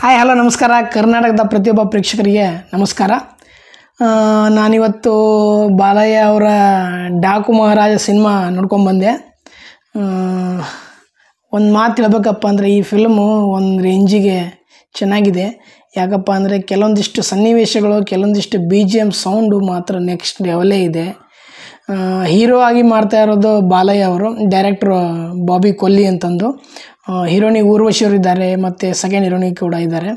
Hi hello ನಮಸ್ಕಾರ. ಕರ್ನಾಟಕದ ಪ್ರತಿಯೊಬ್ಬ ಪ್ರೇಕ್ಷಕರಿಗೆ ನಮಸ್ಕಾರ. ನಾನಿವತ್ತು ಬಾಲಯ್ಯ ಅವರ ಡಾಕು ಮಹಾರಾಜ ಸಿನಿಮಾ ನೋಡ್ಕೊಂಡ್ಬಂದೆ. ಒಂದು ಮಾತು ಹೇಳ್ಬೇಕಪ್ಪ ಅಂದರೆ ಈ ಫಿಲ್ಮು ಒಂದು ರೇಂಜಿಗೆ ಚೆನ್ನಾಗಿದೆ. ಯಾಕಪ್ಪ ಅಂದರೆ ಕೆಲವೊಂದಿಷ್ಟು ಸನ್ನಿವೇಶಗಳು, ಕೆಲವೊಂದಿಷ್ಟು BGM ಸೌಂಡು ಮಾತ್ರ ನೆಕ್ಸ್ಟ್ ಲೆವೆಲೇ ಇದೆ. ಹೀರೋ ಆಗಿ ಮಾಡ್ತಾ ಇರೋದು ಬಾಲಯ್ಯ ಅವರು, ಡೈರೆಕ್ಟ್ರು ಬಾಬಿ ಕೊಲ್ಲಿ ಅಂತಂದು. ಹೀರೋನಿ ಊರ್ವಶಿ ಅವರು ಇದ್ದಾರೆ, ಮತ್ತು ಸೆಕೆಂಡ್ ಹೀರೋನಿ ಕೂಡ ಇದ್ದಾರೆ.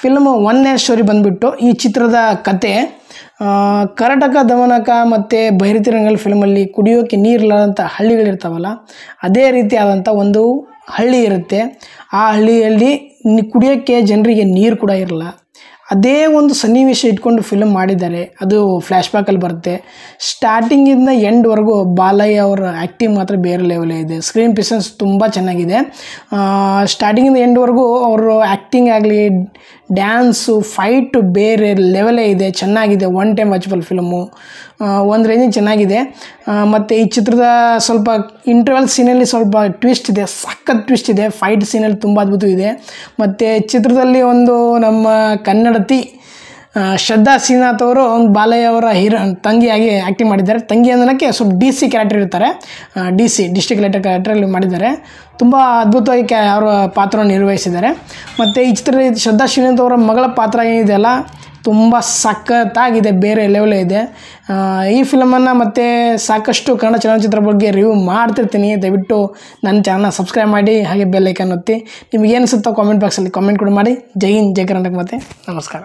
ಫಿಲ್ಮು ಒಂದನೇ ಸ್ಟೋರಿ ಬಂದುಬಿಟ್ಟು ಈ ಚಿತ್ರದ ಕತೆ ಕರಟಕ ದಮನಕ ಮತ್ತು ಭೈರತಿರಂಗಲ್ ಫಿಲ್ಮಲ್ಲಿ ಕುಡಿಯೋಕ್ಕೆ ನೀರಿಲ್ಲದಂಥ ಹಳ್ಳಿಗಳಿರ್ತಾವಲ್ಲ, ಅದೇ ರೀತಿಯಾದಂಥ ಒಂದು ಹಳ್ಳಿ ಇರುತ್ತೆ. ಆ ಹಳ್ಳಿಯಲ್ಲಿ ಕುಡಿಯೋಕ್ಕೆ ಜನರಿಗೆ ನೀರು ಕೂಡ ಇರಲ್ಲ. ಅದೇ ಒಂದು ಸನ್ನಿವೇಶ ಇಟ್ಕೊಂಡು ಫಿಲ್ಮ್ ಮಾಡಿದ್ದಾರೆ. ಅದು ಫ್ಲ್ಯಾಶ್ ಬ್ಯಾಕಲ್ಲಿ ಬರುತ್ತೆ. ಸ್ಟಾರ್ಟಿಂಗಿಂದ ಎಂಡ್ವರೆಗೂ ಬಾಲಯ್ಯ ಅವರ ಆ್ಯಕ್ಟಿಂಗ್ ಮಾತ್ರ ಬೇರೆ ಲೆವೆಲೇ ಇದೆ. ಸ್ಕ್ರೀನ್ ಪ್ರೆಸೆನ್ಸ್ ತುಂಬ ಚೆನ್ನಾಗಿದೆ. ಸ್ಟಾರ್ಟಿಂಗಿಂದ ಎಂಡ್ವರೆಗೂ ಅವರು ಆ್ಯಕ್ಟಿಂಗ್ ಆಗಲಿ, ಡ್ಯಾನ್ಸು, ಫೈಟು ಬೇರೆ ಲೆವೆಲೇ ಇದೆ. ಚೆನ್ನಾಗಿದೆ. ಒನ್ ಟೈಮ್ ವಾಚಬಲ್ ಫಿಲ್ಮು, ಒಂದು ರೇಂಜಿಗೆ ಚೆನ್ನಾಗಿದೆ. ಮತ್ತು ಈ ಚಿತ್ರದ ಸ್ವಲ್ಪ ಇಂಟರ್ವಲ್ ಸೀನಲ್ಲಿ ಸ್ವಲ್ಪ ಟ್ವಿಸ್ಟ್ ಇದೆ, ಸಖತ್ ಟ್ವಿಸ್ಟ್ ಇದೆ. ಫೈಟ್ ಸೀನಲ್ಲಿ ತುಂಬ ಅದ್ಭುತವಿದೆ. ಮತ್ತು ಚಿತ್ರದಲ್ಲಿ ಒಂದು ನಮ್ಮ ಕನ್ನಡತಿ ಶ್ರದ್ಧಾ ಶ್ರೀನಾಥ್ ಅವರು ಒಂದು ಬಾಲಯ್ಯ ಅವರ ತಂಗಿಯಾಗಿ ಆ್ಯಕ್ಟಿಂಗ್ ಮಾಡಿದ್ದಾರೆ. ತಂಗಿ ಅನ್ನೋಕ್ಕೆ ಸ್ವಲ್ಪ DC ಕ್ಯಾರೆಕ್ಟರ್ ಇರ್ತಾರೆ. DC ಡಿಸ್ಟ್ರಿಕ್ಟ್ ಕಲೆಕ್ಟರ್ ಕ್ಯಾರೆಕ್ಟರಲ್ಲಿ ಮಾಡಿದ್ದಾರೆ. ತುಂಬ ಅದ್ಭುತವಾಗಿ ಅವರ ಪಾತ್ರವನ್ನು ನಿರ್ವಹಿಸಿದ್ದಾರೆ. ಮತ್ತು ಈ ಚಿತ್ರದಲ್ಲಿ ಶ್ರದ್ಧಾ ಶ್ರೀನಾಥ್ ಅವರ ಮಗಳ ಪಾತ್ರ ಏನಿದೆಯಲ್ಲ, ತುಂಬ ಸಖತ್ತಾಗಿದೆ, ಬೇರೆ ಲೆವೆಲೇ ಇದೆ. ಈ ಫಿಲಮನ್ನು ಮತ್ತು ಸಾಕಷ್ಟು ಕನ್ನಡ ಚಲನಚಿತ್ರ ಬಗ್ಗೆ ರಿವ್ಯೂ ಮಾಡ್ತಿರ್ತೀನಿ. ದಯವಿಟ್ಟು ನನ್ನ ಚಾನಲ್ನ ಸಬ್ಸ್ಕ್ರೈಬ್ ಮಾಡಿ, ಹಾಗೆ ಬೆಲ್ ಐಕಾನ್ ಒತ್ತಿ. ನಿಮಗೇನು ಅನಿಸುತ್ತೋ ಕಾಮೆಂಟ್ ಬಾಕ್ಸಲ್ಲಿ ಕಾಮೆಂಟ್ ಕೂಡ ಮಾಡಿ. ಜೈ ಹಿಂದ್, ಜೈ ಕರ್ನಾಟಕ, ಮತ್ತು ನಮಸ್ಕಾರ.